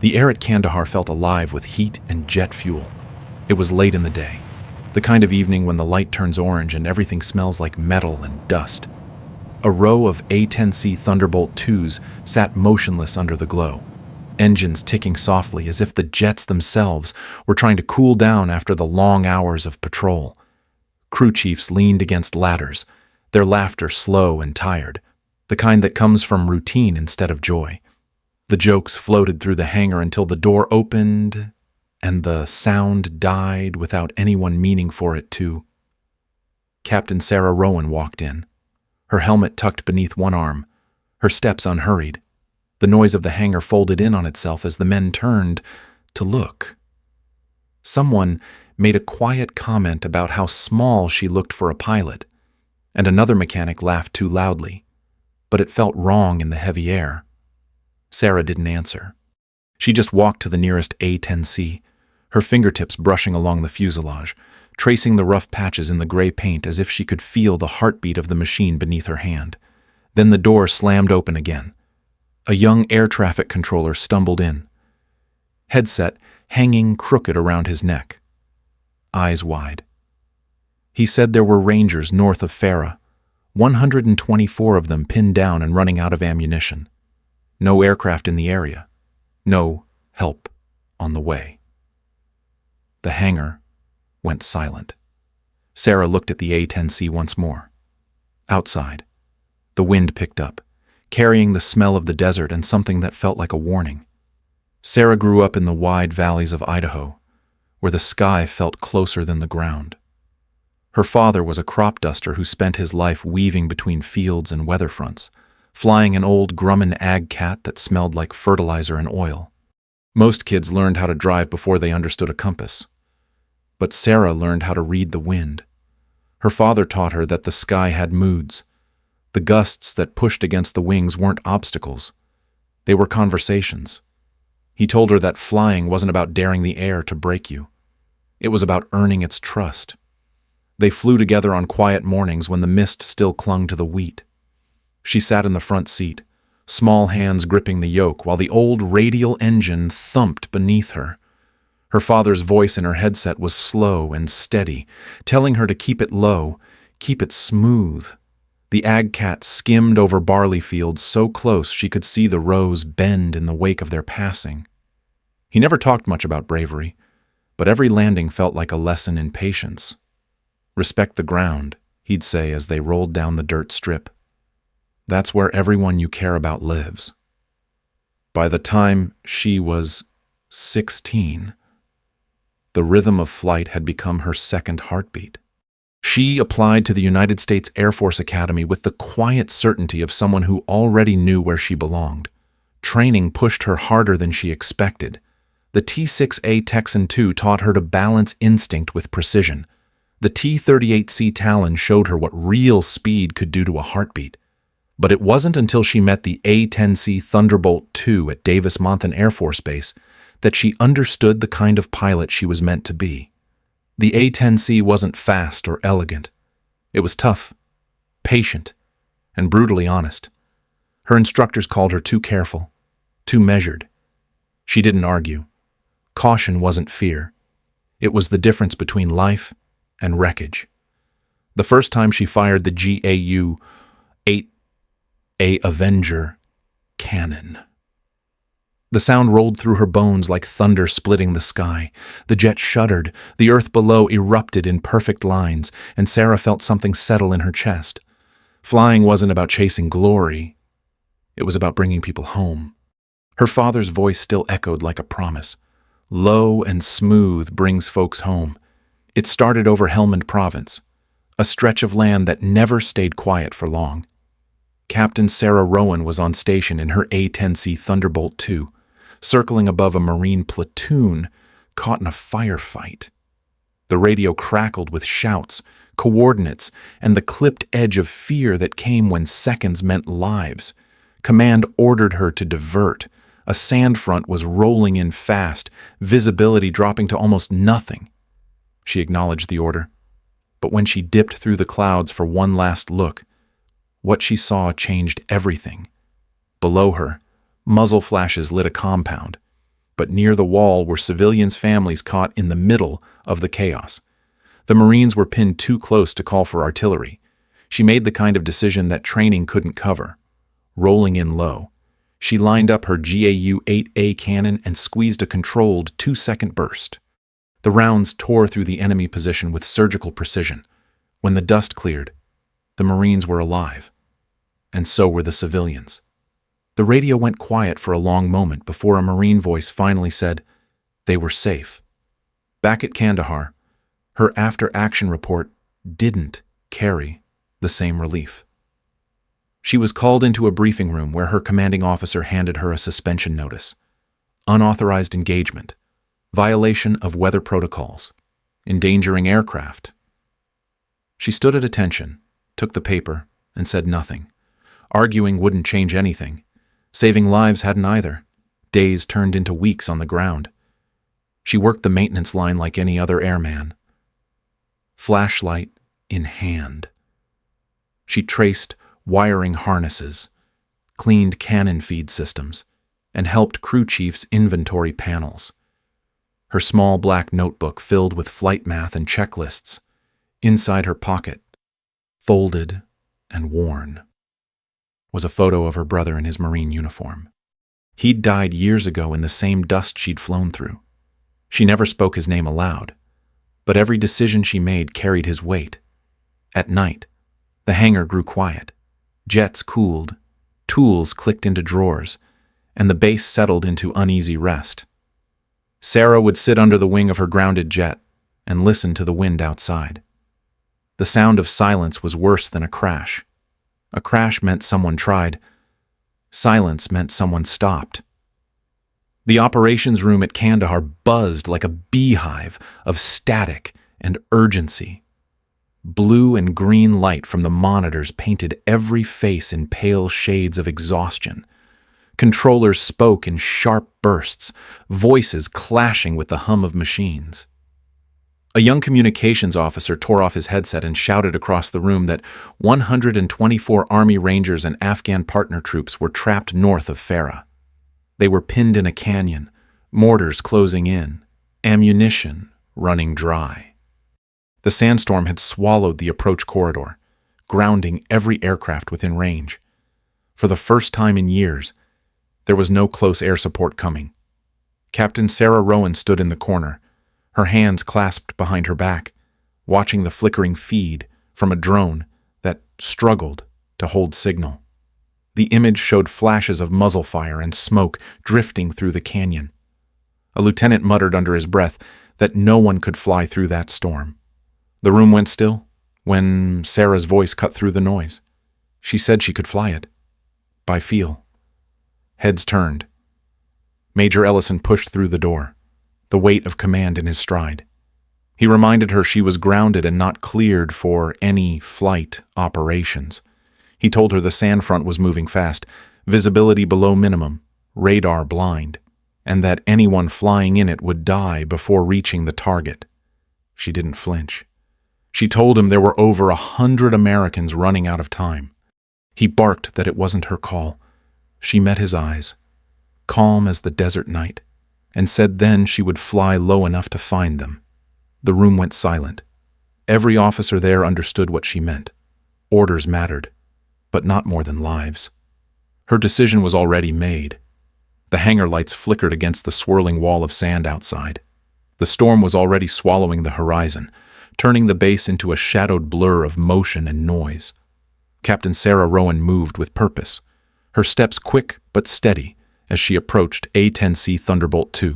The air at Kandahar felt alive with heat and jet fuel. It was late in the day, the kind of evening when the light turns orange and everything smells like metal and dust. A row of A-10C Thunderbolt IIs sat motionless under the glow, engines ticking softly as if the jets themselves were trying to cool down after the long hours of patrol. Crew chiefs leaned against ladders, their laughter slow and tired, the kind that comes from routine instead of joy. The jokes floated through the hangar until the door opened and the sound died without anyone meaning for it to. Captain Sarah Rowan walked in, her helmet tucked beneath one arm, her steps unhurried. The noise of the hangar folded in on itself as the men turned to look. Someone made a quiet comment about how small she looked for a pilot, and another mechanic laughed too loudly, but it felt wrong in the heavy air. Sarah didn't answer. She just walked to the nearest A-10C, her fingertips brushing along the fuselage, tracing the rough patches in the gray paint as if she could feel the heartbeat of the machine beneath her hand. Then the door slammed open again. A young air traffic controller stumbled in, headset hanging crooked around his neck, eyes wide. He said there were Rangers north of Farah, 124 of them pinned down and running out of ammunition. No aircraft in the area. No help on the way. The hangar went silent. Sarah looked at the A-10C once more. Outside, the wind picked up, carrying the smell of the desert and something that felt like a warning. Sarah grew up in the wide valleys of Idaho, where the sky felt closer than the ground. Her father was a crop duster who spent his life weaving between fields and weather fronts, flying an old Grumman ag cat that smelled like fertilizer and oil. Most kids learned how to drive before they understood a compass. But Sarah learned how to read the wind. Her father taught her that the sky had moods. The gusts that pushed against the wings weren't obstacles. They were conversations. He told her that flying wasn't about daring the air to break you. It was about earning its trust. They flew together on quiet mornings when the mist still clung to the wheat. She sat in the front seat, small hands gripping the yoke while the old radial engine thumped beneath her. Her father's voice in her headset was slow and steady, telling her to keep it low, keep it smooth. The ag cat skimmed over barley fields so close she could see the rows bend in the wake of their passing. He never talked much about bravery, but every landing felt like a lesson in patience. "Respect the ground," he'd say as they rolled down the dirt strip. "That's where everyone you care about lives." By the time she was 16, the rhythm of flight had become her second heartbeat. She applied to the United States Air Force Academy with the quiet certainty of someone who already knew where she belonged. Training pushed her harder than she expected. The T-6A Texan II taught her to balance instinct with precision. The T-38C Talon showed her what real speed could do to a heartbeat. But it wasn't until she met the A-10C Thunderbolt II at Davis-Monthan Air Force Base that she understood the kind of pilot she was meant to be. The A-10C wasn't fast or elegant. It was tough, patient, and brutally honest. Her instructors called her too careful, too measured. She didn't argue. Caution wasn't fear. It was the difference between life and wreckage. The first time she fired the GAU-8A Avenger cannon. The sound rolled through her bones like thunder splitting the sky. The jet shuddered, the earth below erupted in perfect lines, and Sarah felt something settle in her chest. Flying wasn't about chasing glory. It was about bringing people home. Her father's voice still echoed like a promise. Low and smooth brings folks home. It started over Helmand Province, a stretch of land that never stayed quiet for long. Captain Sarah Rowan was on station in her A-10C Thunderbolt II, circling above a Marine platoon caught in a firefight. The radio crackled with shouts, coordinates, and the clipped edge of fear that came when seconds meant lives. Command ordered her to divert. A sand front was rolling in fast, visibility dropping to almost nothing. She acknowledged the order, but when she dipped through the clouds for one last look, what she saw changed everything. Below her, muzzle flashes lit a compound. but near the wall were civilians' families caught in the middle of the chaos. The Marines were pinned too close to call for artillery. She made the kind of decision that training couldn't cover. Rolling in low, she lined up her GAU-8A cannon and squeezed a controlled 2-second burst. The rounds tore through the enemy position with surgical precision. When the dust cleared, the Marines were alive, and so were the civilians. The radio went quiet for a long moment before a Marine voice finally said they were safe. Back at Kandahar, her after-action report didn't carry the same relief. She was called into a briefing room where her commanding officer handed her a suspension notice. Unauthorized engagement, violation of weather protocols, endangering aircraft. She stood at attention, took the paper, and said nothing. Arguing wouldn't change anything. Saving lives hadn't either. Days turned into weeks on the ground. She worked the maintenance line like any other airman. Flashlight in hand. She traced wiring harnesses, cleaned cannon feed systems, and helped crew chiefs inventory panels. Her small black notebook filled with flight math and checklists. Inside her pocket, folded and worn, was a photo of her brother in his Marine uniform. He'd died years ago in the same dust she'd flown through. She never spoke his name aloud, but every decision she made carried his weight. At night, the hangar grew quiet. Jets cooled, tools clicked into drawers, and the base settled into uneasy rest. Sarah would sit under the wing of her grounded jet and listen to the wind outside. The sound of silence was worse than a crash. A crash meant someone tried. Silence meant someone stopped. The operations room at Kandahar buzzed like a beehive of static and urgency. Blue and green light from the monitors painted every face in pale shades of exhaustion. Controllers spoke in sharp bursts, voices clashing with the hum of machines. A young communications officer tore off his headset and shouted across the room that 124 Army Rangers and Afghan partner troops were trapped north of Farah. They were pinned in a canyon, mortars closing in, ammunition running dry. The sandstorm had swallowed the approach corridor, grounding every aircraft within range. For the first time in years, there was no close air support coming. Captain Sarah Rowan stood in the corner, her hands clasped behind her back, watching the flickering feed from a drone that struggled to hold signal. The image showed flashes of muzzle fire and smoke drifting through the canyon. A lieutenant muttered under his breath that no one could fly through that storm. The room went still when Sarah's voice cut through the noise. She said she could fly it. By feel. Heads turned. Major Ellison pushed through the door, the weight of command in his stride. He reminded her she was grounded and not cleared for any flight operations. He told her the sand front was moving fast, visibility below minimum, radar blind, and that anyone flying in it would die before reaching the target. She didn't flinch. She told him there were over 100 Americans running out of time. He barked that it wasn't her call. She met his eyes, calm as the desert night, and said then she would fly low enough to find them. The room went silent. Every officer there understood what she meant. Orders mattered, but not more than lives. Her decision was already made. The hangar lights flickered against the swirling wall of sand outside. The storm was already swallowing the horizon, turning the base into a shadowed blur of motion and noise. Captain Sarah Rowan moved with purpose, her steps quick but steady as she approached A-10C Thunderbolt II.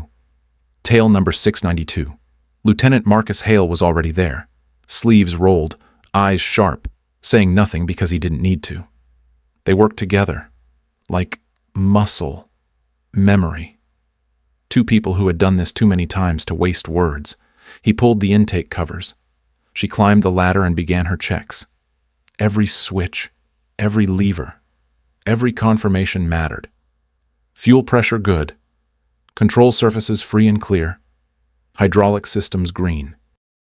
Tail number 692. Lieutenant Marcus Hale was already there, sleeves rolled, eyes sharp, saying nothing because he didn't need to. They worked together, like muscle, memory. Two people who had done this too many times to waste words. He pulled the intake covers. She climbed the ladder and began her checks. Every switch, every lever, every confirmation mattered. Fuel pressure good. Control surfaces free and clear. Hydraulic systems green.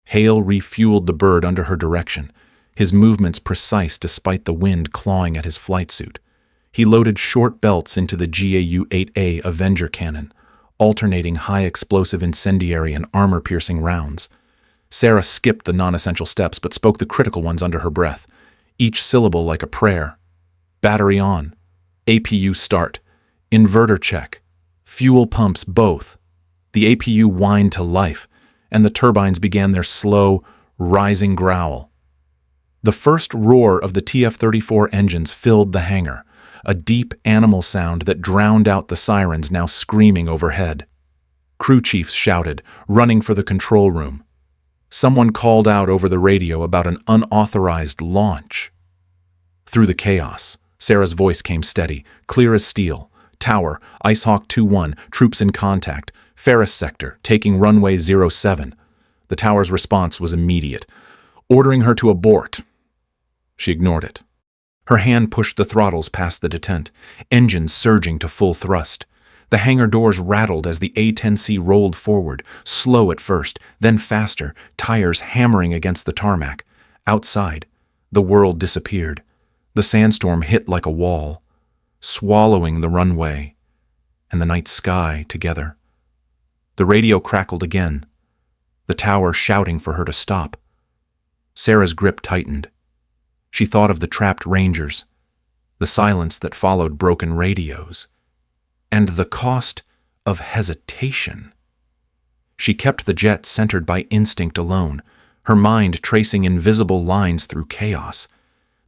Hale refueled the bird under her direction, his movements precise despite the wind clawing at his flight suit. He loaded short belts into the GAU-8A Avenger cannon, alternating high-explosive incendiary and armor-piercing rounds. Sarah skipped the non-essential steps but spoke the critical ones under her breath, each syllable like a prayer. Battery on. APU start. Inverter check. Fuel pumps both. The APU whined to life, and the turbines began their slow, rising growl. The first roar of the TF-34 engines filled the hangar, a deep animal sound that drowned out the sirens now screaming overhead. Crew chiefs shouted, running for the control room. Someone called out over the radio about an unauthorized launch. Through the chaos, Sarah's voice came steady, clear as steel. Tower, Icehawk 2-1, troops in contact. Ferris sector, taking runway 07. The tower's response was immediate, ordering her to abort. She ignored it. Her hand pushed the throttles past the detent, engines surging to full thrust. The hangar doors rattled as the A-10C rolled forward, slow at first, then faster, tires hammering against the tarmac. Outside, the world disappeared. The sandstorm hit like a wall, swallowing the runway and the night sky together. The radio crackled again, the tower shouting for her to stop. Sarah's grip tightened. She thought of the trapped Rangers, the silence that followed broken radios, and the cost of hesitation. She kept the jet centered by instinct alone, her mind tracing invisible lines through chaos.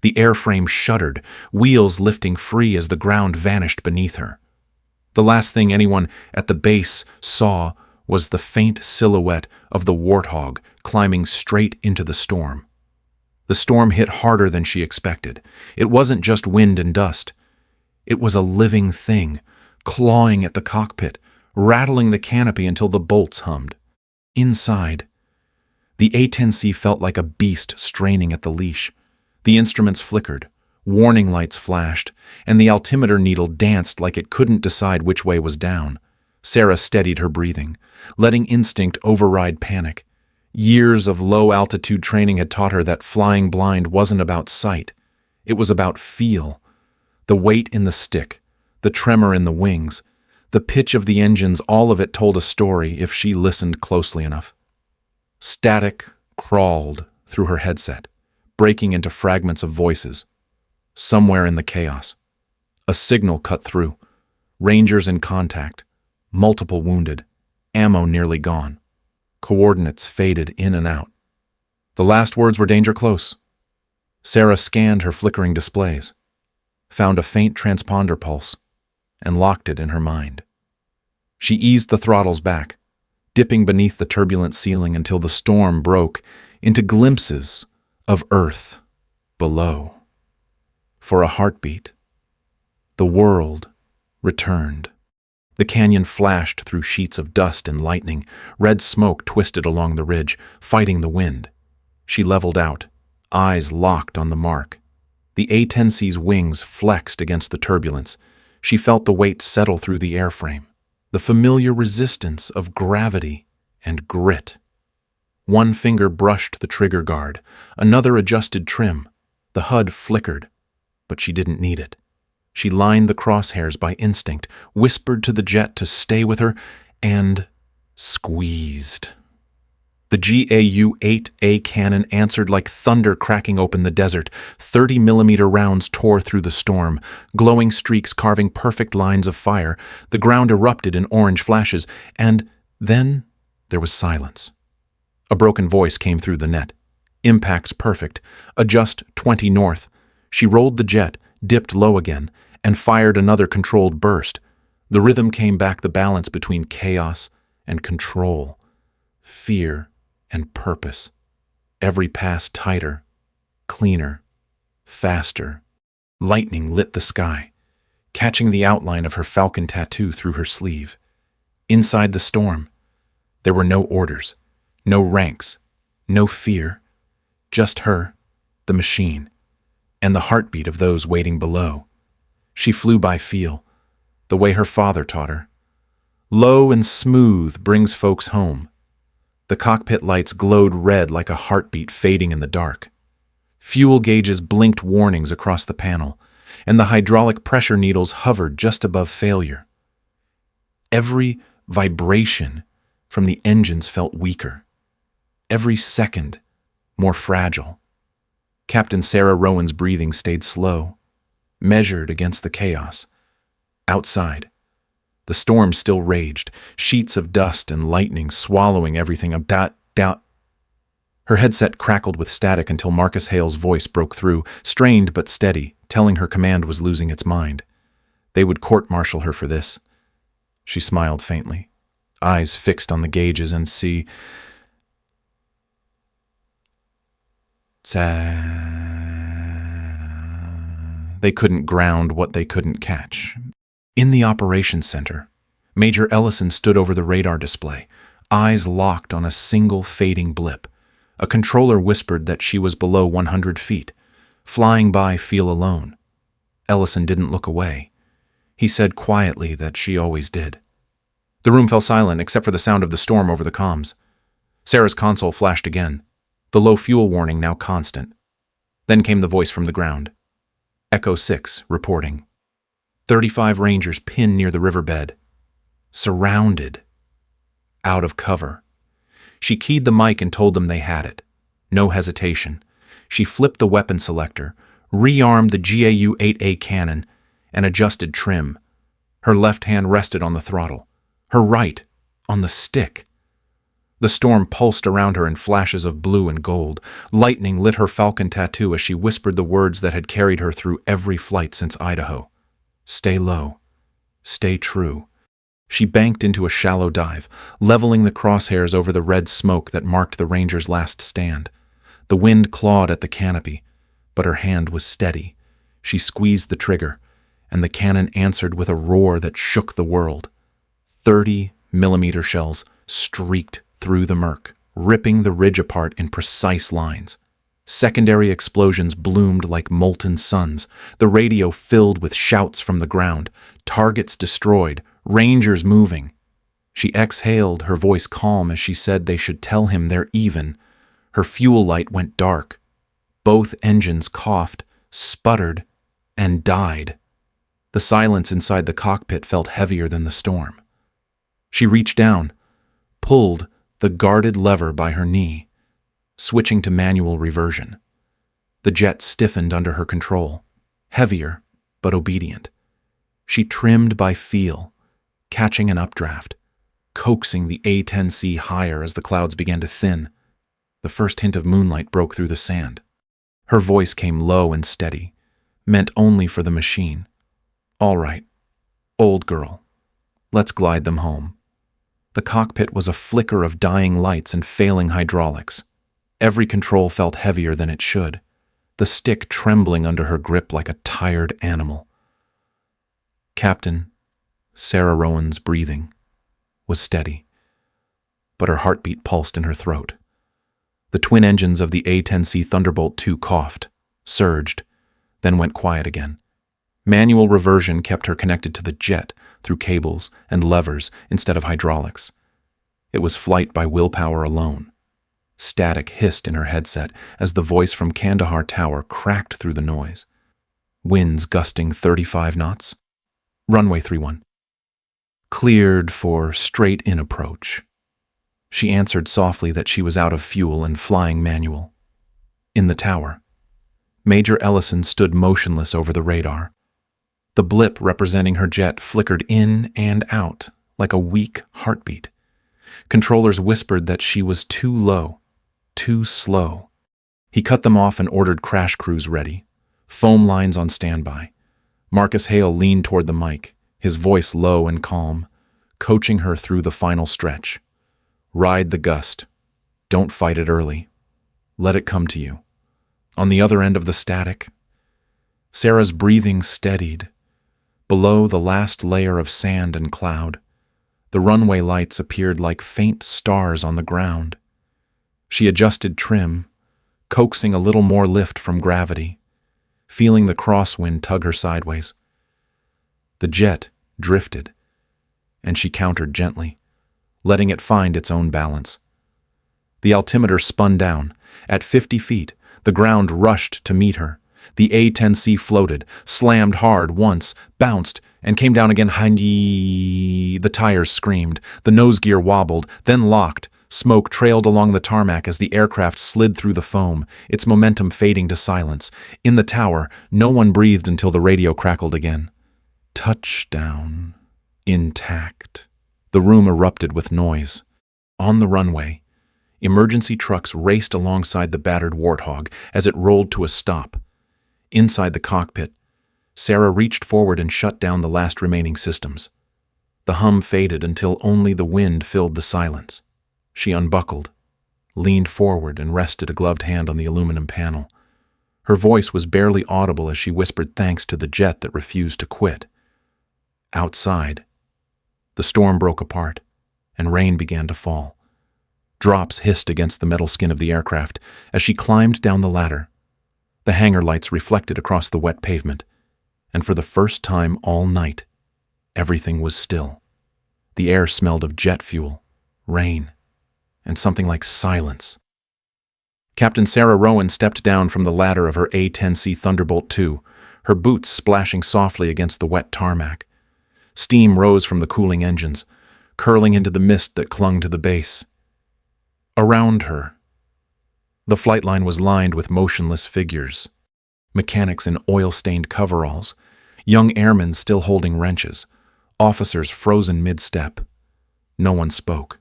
The airframe shuddered, wheels lifting free as the ground vanished beneath her. The last thing anyone at the base saw was the faint silhouette of the Warthog climbing straight into the storm. The storm hit harder than she expected. It wasn't just wind and dust. It was a living thing, clawing at the cockpit, rattling the canopy until the bolts hummed. Inside, the A-10C felt like a beast straining at the leash. The instruments flickered, warning lights flashed, and the altimeter needle danced like it couldn't decide which way was down. Sarah steadied her breathing, letting instinct override panic. Years of low-altitude training had taught her that flying blind wasn't about sight. It was about feel. The weight in the stick, the tremor in the wings, the pitch of the engines, all of it told a story if she listened closely enough. Static crawled through her headset, breaking into fragments of voices. Somewhere in the chaos, a signal cut through. Rangers in contact, multiple wounded, ammo nearly gone. Coordinates faded in and out. The last words were danger close. Sarah scanned her flickering displays, found a faint transponder pulse, and locked it in her mind. She eased the throttles back, dipping beneath the turbulent ceiling until the storm broke into glimpses of Earth below. For a heartbeat, the world returned. The canyon flashed through sheets of dust and lightning. Red smoke twisted along the ridge, fighting the wind. She leveled out, eyes locked on the mark. The A-10C's wings flexed against the turbulence. She felt the weight settle through the airframe, the familiar resistance of gravity and grit. One finger brushed the trigger guard, another adjusted trim. The HUD flickered, but she didn't need it. She lined the crosshairs by instinct, whispered to the jet to stay with her, and squeezed. The GAU-8A cannon answered like thunder cracking open the desert. 30mm rounds tore through the storm, glowing streaks carving perfect lines of fire. The ground erupted in orange flashes, and then there was silence. A broken voice came through the net. Impacts perfect. Adjust 20 north. She rolled the jet, dipped low again, and fired another controlled burst. The rhythm came back, the balance between chaos and control, fear and purpose. Every pass tighter, cleaner, faster. Lightning lit the sky, catching the outline of her falcon tattoo through her sleeve. Inside the storm, there were no orders, no ranks, no fear, just her, the machine, and the heartbeat of those waiting below. She flew by feel, the way her father taught her. Low and smooth brings folks home. The cockpit lights glowed red like a heartbeat fading in the dark. Fuel gauges blinked warnings across the panel, and the hydraulic pressure needles hovered just above failure. Every vibration from the engines felt weaker. Every second, more fragile. Captain Sarah Rowan's breathing stayed slow, measured against the chaos. Outside, the storm still raged, sheets of dust and lightning swallowing everything about. Her headset crackled with static until Marcus Hale's voice broke through, strained but steady, telling her command was losing its mind. They would court-martial her for this. She smiled faintly, eyes fixed on the gauges, and they couldn't ground what they couldn't catch. In the operations center, Major Ellison stood over the radar display, eyes locked on a single fading blip. A controller whispered that she was below 100 feet, flying by feel alone. Ellison didn't look away. He said quietly that she always did. The room fell silent except for the sound of the storm over the comms. Sarah's console flashed again, the low fuel warning now constant. Then came the voice from the ground. Echo 6, reporting. 35 Rangers pinned near the riverbed. Surrounded. Out of cover. She keyed the mic and told them they had it. No hesitation. She flipped the weapon selector, rearmed the GAU-8A cannon, and adjusted trim. Her left hand rested on the throttle, her right on the stick. The storm pulsed around her in flashes of blue and gold. Lightning lit her falcon tattoo as she whispered the words that had carried her through every flight since Idaho. Stay low. Stay true. She banked into a shallow dive, leveling the crosshairs over the red smoke that marked the Rangers' last stand. The wind clawed at the canopy, but her hand was steady. She squeezed the trigger, and the cannon answered with a roar that shook the world. 30-millimeter shells streaked through the murk, ripping the ridge apart in precise lines. Secondary explosions bloomed like molten suns, the radio filled with shouts from the ground, targets destroyed, Rangers moving. She exhaled, her voice calm as she said they should tell him they're even. Her fuel light went dark. Both engines coughed, sputtered, and died. The silence inside the cockpit felt heavier than the storm. She reached down, pulled the guarded lever by her knee, switching to manual reversion. The jet stiffened under her control, heavier but obedient. She trimmed by feel, catching an updraft, coaxing the A-10C higher as the clouds began to thin. The first hint of moonlight broke through the sand. Her voice came low and steady, meant only for the machine. All right, old girl, let's glide them home. The cockpit was a flicker of dying lights and failing hydraulics. Every control felt heavier than it should, the stick trembling under her grip like a tired animal. Captain Sarah Rowan's breathing was steady, but her heartbeat pulsed in her throat. The twin engines of the A-10C Thunderbolt II coughed, surged, then went quiet again. Manual reversion kept her connected to the jet through cables and levers instead of hydraulics. It was flight by willpower alone. Static hissed in her headset as the voice from Kandahar Tower cracked through the noise. Winds gusting 35 knots. Runway 31. Cleared for straight-in approach. She answered softly that she was out of fuel and flying manual. In the tower, Major Ellison stood motionless over the radar. The blip representing her jet flickered in and out like a weak heartbeat. Controllers whispered that she was too low, too slow. He cut them off and ordered crash crews ready, foam lines on standby. Marcus Hale leaned toward the mic, his voice low and calm, coaching her through the final stretch. Ride the gust. Don't fight it early. Let it come to you. On the other end of the static, Sarah's breathing steadied. Below the last layer of sand and cloud, the runway lights appeared like faint stars on the ground. She adjusted trim, coaxing a little more lift from gravity, feeling the crosswind tug her sideways. The jet drifted, and she countered gently, letting it find its own balance. The altimeter spun down. At 50 feet, the ground rushed to meet her. The A-10C floated, slammed hard once, bounced, and came down again. Hindi. The tires screamed, the nose gear wobbled, then locked. Smoke trailed along the tarmac as the aircraft slid through the foam, its momentum fading to silence. In the tower, no one breathed until the radio crackled again. Touchdown. Intact. The room erupted with noise. On the runway, emergency trucks raced alongside the battered Warthog as it rolled to a stop. Inside the cockpit, Sarah reached forward and shut down the last remaining systems. The hum faded until only the wind filled the silence. She unbuckled, leaned forward, and rested a gloved hand on the aluminum panel. Her voice was barely audible as she whispered thanks to the jet that refused to quit. Outside, the storm broke apart, and rain began to fall. Drops hissed against the metal skin of the aircraft as she climbed down the ladder. The hangar lights reflected across the wet pavement, and for the first time all night, everything was still. The air smelled of jet fuel, rain, and something like silence. Captain Sarah Rowan stepped down from the ladder of her A-10C Thunderbolt II, her boots splashing softly against the wet tarmac. Steam rose from the cooling engines, curling into the mist that clung to the base. Around her, the flight line was lined with motionless figures, mechanics in oil-stained coveralls, young airmen still holding wrenches, officers frozen mid-step. No one spoke.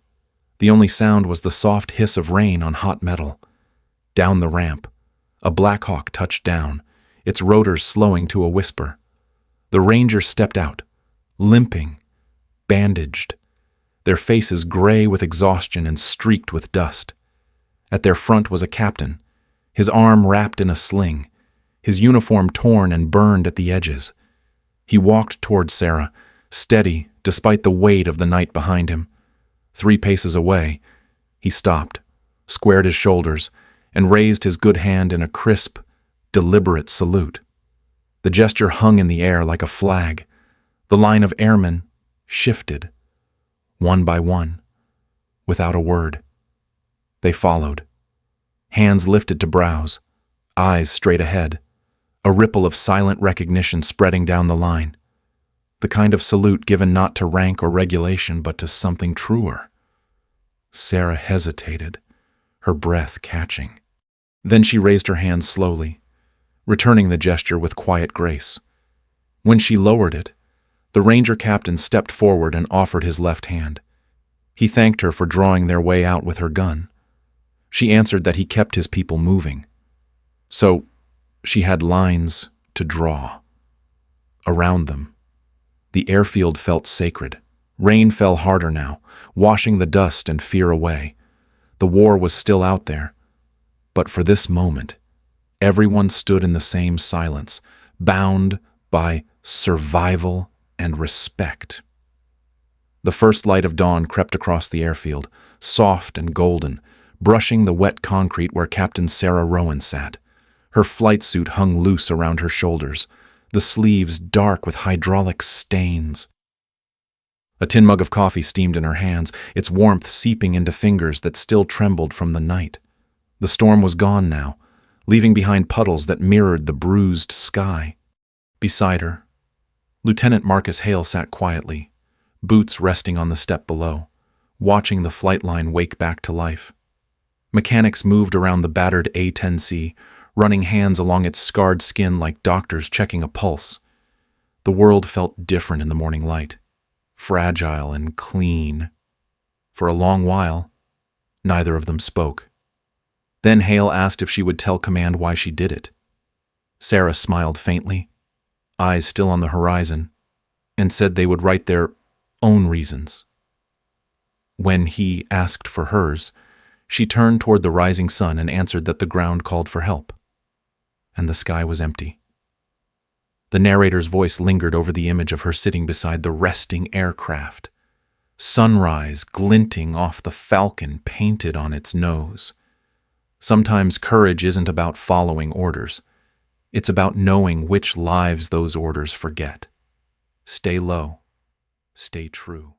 The only sound was the soft hiss of rain on hot metal. Down the ramp, a Black Hawk touched down, its rotors slowing to a whisper. The Rangers stepped out, limping, bandaged, their faces gray with exhaustion and streaked with dust. At their front was a captain, his arm wrapped in a sling, his uniform torn and burned at the edges. He walked towards Sarah, steady despite the weight of the night behind him. 3 paces away, he stopped, squared his shoulders, and raised his good hand in a crisp, deliberate salute. The gesture hung in the air like a flag. The line of airmen shifted, one by one, without a word. They followed, hands lifted to brows, eyes straight ahead, a ripple of silent recognition spreading down the line. The kind of salute given not to rank or regulation, but to something truer. Sarah hesitated, her breath catching. Then she raised her hand slowly, returning the gesture with quiet grace. When she lowered it, the Ranger captain stepped forward and offered his left hand. He thanked her for drawing their way out with her gun. She answered that he kept his people moving. So she had lines to draw. Around them, the airfield felt sacred. Rain fell harder now, washing the dust and fear away. The war was still out there. But for this moment, everyone stood in the same silence, bound by survival and respect. The first light of dawn crept across the airfield, soft and golden, brushing the wet concrete where Captain Sarah Rowan sat. Her flight suit hung loose around her shoulders, the sleeves dark with hydraulic stains. A tin mug of coffee steamed in her hands, its warmth seeping into fingers that still trembled from the night. The storm was gone now, leaving behind puddles that mirrored the bruised sky. Beside her, Lieutenant Marcus Hale sat quietly, boots resting on the step below, watching the flight line wake back to life. Mechanics moved around the battered A-10C, running hands along its scarred skin like doctors checking a pulse. The world felt different in the morning light, fragile and clean. For a long while, neither of them spoke. Then Hale asked if she would tell command why she did it. Sarah smiled faintly, eyes still on the horizon, and said they would write their own reasons. When he asked for hers, she turned toward the rising sun and answered that the ground called for help, and the sky was empty. The narrator's voice lingered over the image of her sitting beside the resting aircraft, sunrise glinting off the falcon painted on its nose. Sometimes courage isn't about following orders. It's about knowing which lives those orders forget. Stay low. Stay true.